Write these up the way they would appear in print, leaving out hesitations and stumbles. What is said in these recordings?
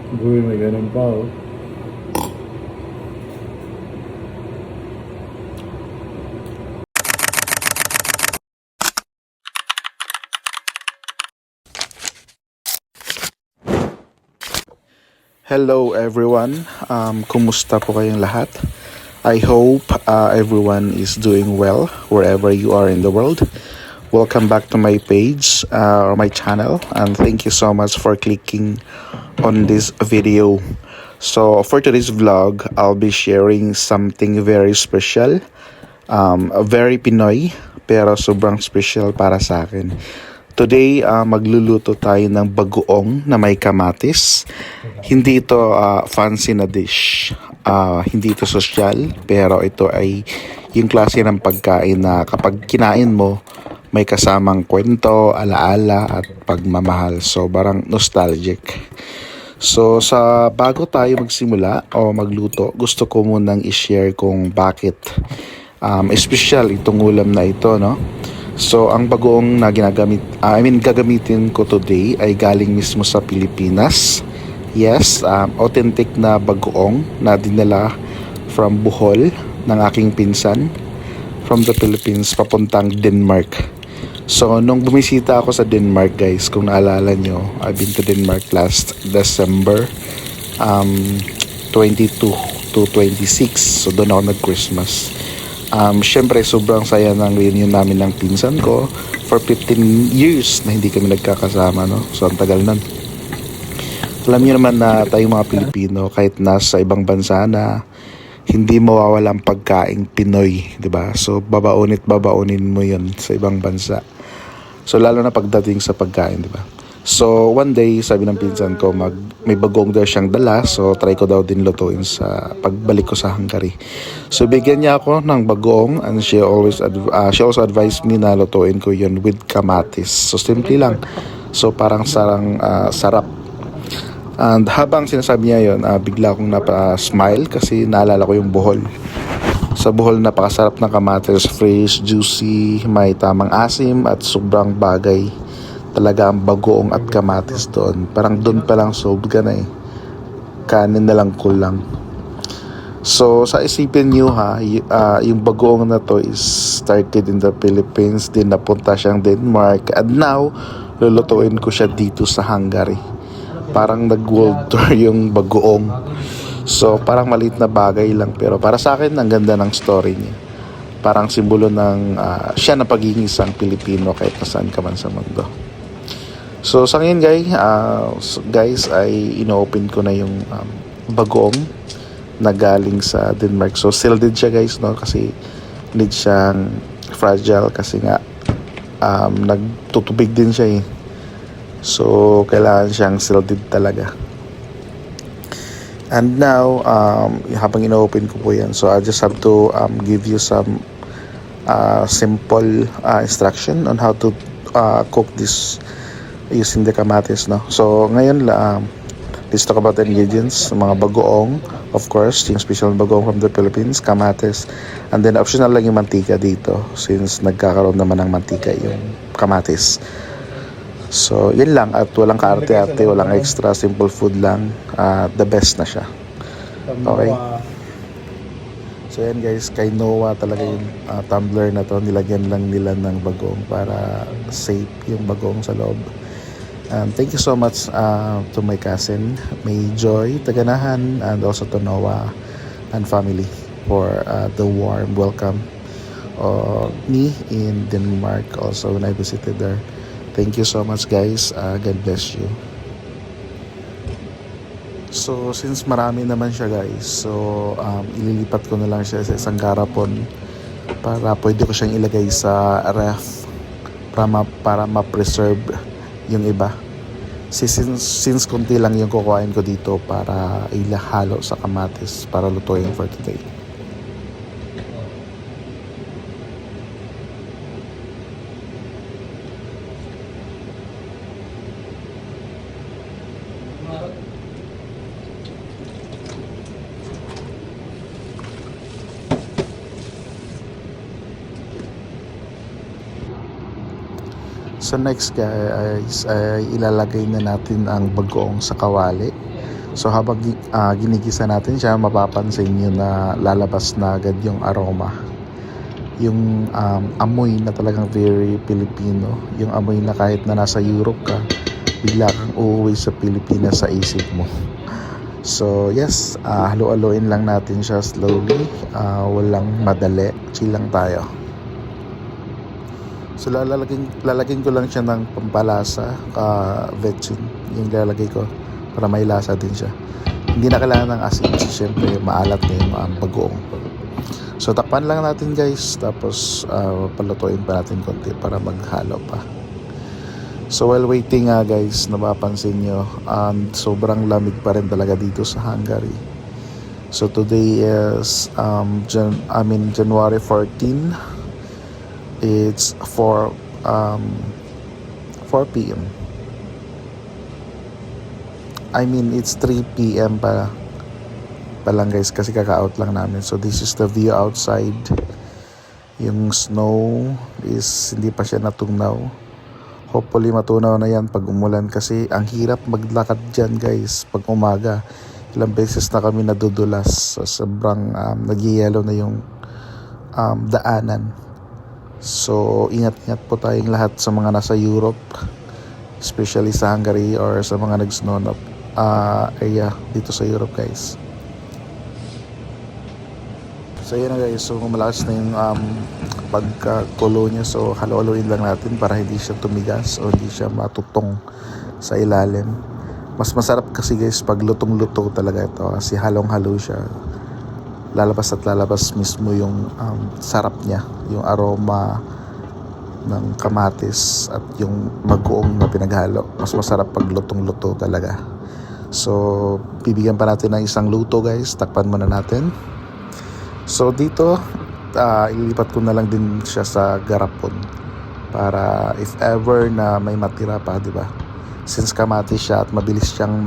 Uy, may ganun pa oh. Hello everyone, kumusta po kayong lahat? I hope everyone is doing well wherever you are in the world. Welcome back to my page or my channel, and thank you so much for clicking on this video. So for today's vlog, I'll be sharing something very special, very Pinoy pero sobrang special para sa akin. Today, magluluto tayo ng bagoong na may kamatis. Hindi ito fancy na dish. Hindi ito social, pero ito ay yung klase ng pagkain na kapag kinain mo, may kasamang kwento, alaala at pagmamahal. So, barang nostalgic. So, sa bago tayo magsimula o magluto, gusto ko munang i-share kung bakit special itong ulam na ito, no? So, ang bagoong na gagamitin ko today ay galing mismo sa Pilipinas. Yes, authentic na bagoong na dinala from Bohol ng aking pinsan from the Philippines papuntang Denmark. So, nung bumisita ako sa Denmark, guys, kung naalala nyo, I've been to Denmark last December 22 to 26. So, doon ako nag-Christmas. Syempre sobrang saya ng reunion namin ng pinsan ko for 15 years na hindi kami nagkakasama, no? So ang tagal nun. Alam niyo naman na tayong mga Pilipino kahit nasa ibang bansa na hindi mawawala ang pagkaing Pinoy, 'di ba? So babaunin mo 'yon sa ibang bansa. So lalo na pagdating sa pagkain, 'di ba? So one day sabi ng pinsan ko may bagong daw siyang dala, so try ko daw din lutuin sa pagbalik ko sa Hungary. So bigyan niya ako ng bagong, and she also advised me na lutuin ko 'yun with kamatis. So simple lang. So parang sarap. And habang sinasabi niya 'yon, bigla akong smile kasi naalala ko yung Bohol. Sa Bohol, napakasarap ng kamatis, fresh, juicy, may tamang asim at sobrang bagay talaga ang bagoong at kamatis doon. Parang doon pa lang sold ka na eh. Kanin na lang kulang. So sa isipin nyo yung bagoong na to is started in the Philippines, din napunta siyang Denmark, and now lulutuin ko siya dito sa Hungary. Parang nag-world tour yung bagoong. So parang maliit na bagay lang, pero para sa akin ang ganda ng story niya. Parang simbolo ng siya na pagiging isang Pilipino kahit nasaan ka man sa mundo. So sa ngayon guys ay ino-open ko na yung bagoong na galing sa Denmark. So sealed siya guys, no, kasi need siyang fragile kasi nga nagtutubig din siya eh. So kailangan siyang sealed talaga. And now habang ino-open ko po yan, so I just have to give you some simple instruction on how to cook this using the kamatis, no? So ngayon let's talk about the ingredients. Mga bagoong, of course, yung special bagoong from the Philippines, kamatis, and then optional lang yung mantika dito since nagkakaroon naman ng mantika yung kamatis. So yun lang, at walang kaarte-arte, walang extra, simple food lang. The best na siya. Okay, so yan guys, kay Noah talaga yung tumbler na to, nilagyan lang nila ng bagoong para safe yung bagoong sa loob. Thank you so much to my cousin May Joy Taganahan, and also to Noah and family for the warm welcome me in Denmark also when I visited there. Thank you so much guys. God bless you. So since marami naman siya guys, so ililipat ko na lang siya sa isang garapon para pwede ko siyang ilagay sa ref para ma-preserve yung iba. Since konti lang yung kukuhain ko dito para ilahalo sa kamatis para lutuin for today. So next guys ay ilalagay na natin ang bagoong sa kawali. So habang ginigisa natin siya, mapapansin nyo na lalabas na agad yung aroma. Yung amoy na talagang very Filipino. Yung amoy na kahit na nasa Europe ka, bigla kang uuwi sa Pilipinas sa isip mo. So yes, halo-haloin lang natin siya slowly. Walang madali. Chill lang tayo. So lalagyan ko lang siya ng pampalasa, vetsin. Yung lalagay ko para may lasa din siya. Hindi na kailangan ng asin. Siyempre maalat na yung bagoong. So takpan lang natin guys. Tapos palutuin pa natin konti para maghalo pa. So while waiting guys, napapansin nyo, sobrang lamig pa rin talaga dito sa Hungary. So today is January 14. It's 4 p.m. I mean it's 3 p.m. pa lang guys, kasi kaka-out lang namin. So this is the view outside. Yung snow is hindi pa siya natugnaw. Hopefully matunaw na yan pag umulan, kasi ang hirap maglakad dyan guys pag umaga. Ilang beses na kami nadudulas. So, sobrang nag-yellow na yung daanan. So ingat-ingat po tayong lahat sa mga nasa Europe, especially sa Hungary or sa mga nag-snow area dito sa Europe guys. So yun na guys, so malakas na yung pagkakulo niya. So halo-haloin lang natin para hindi siya tumigas o hindi siya matutong sa ilalim. Mas masarap kasi guys pag lutong-luto talaga ito, kasi halong-halo siya. Lalabas at lalabas mismo yung sarap niya, yung aroma ng kamatis at yung bagoong na pinaghalo. Mas masarap pag lutong-luto talaga. So bibigyan pa natin ng isang luto guys. Takpan muna natin. So dito ililipat ko na lang din siya sa garapon para if ever na may matira pa, di ba? Since kamatis siya at mabilis siyang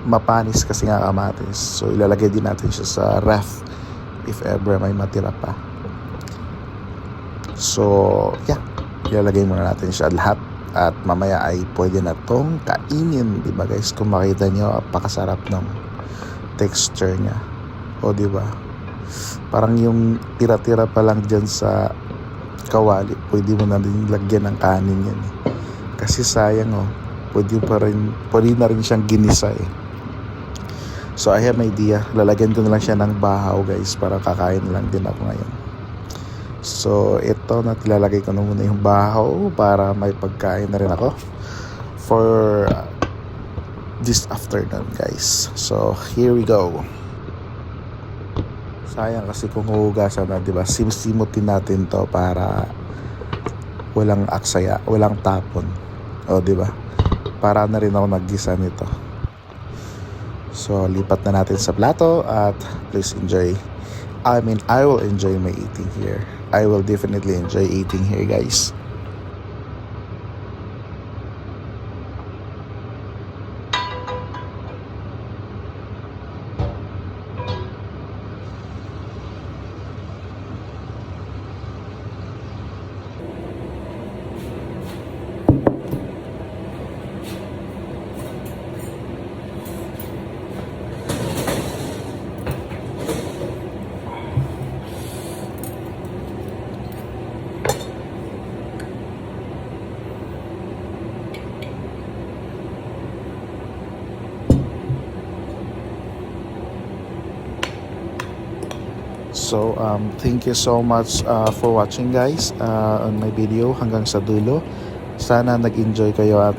mapanis kasi nga kamatis. So ilalagay din natin siya sa ref if ever may matira pa. So yeah, ilalagay muna natin siya lahat at mamaya ay pwede na tong kainin, di ba guys? Kung makita nyo, apakasarap ng texture niya. O di ba? Parang yung tira-tira pa lang dyan sa kawali, pwede mo na rin lagyan ng kanin yan. Kasi sayang pwede na rin siyang ginisa eh. So I have an idea. Lalagyan ko na lang siya ng bahaw guys para kakain lang din ako ngayon. So ito na tilalagay ko na muna yung bahaw para may pagkain na rin ako for this afternoon guys. So here we go. Sayang kasi kung huhugasan na, di ba? Simsimutin natin to para walang aksaya, walang tapon. O, di ba? Para na rin ako naggisa nito. So, lipat na natin sa plato at please enjoy. I will enjoy my eating here. I will definitely enjoy eating here, guys. So thank you so much for watching guys on my video hanggang sa dulo. Sana nag-enjoy kayo at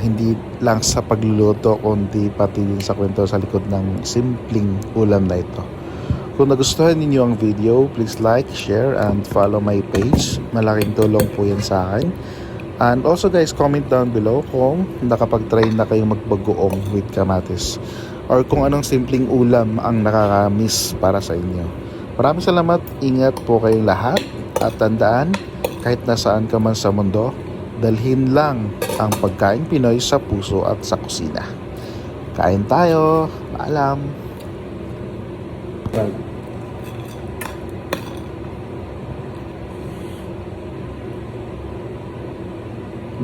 hindi lang sa pagluluto kundi pati din sa kwento sa likod ng simpleng ulam na ito. Kung nagustuhan ninyo ang video, please like, share and follow my page. Malaking tulong po yan sa akin. And also guys, comment down below kung nakapag-try na kayong magbagoong with kamatis or kung anong simpleng ulam ang nakakamiss para sa inyo. Maraming salamat, ingat po kayong lahat at tandaan, kahit nasaan ka man sa mundo, dalhin lang ang pagkain Pinoy sa puso at sa kusina. Kain tayo, paalam.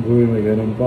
Uy, may ganun pa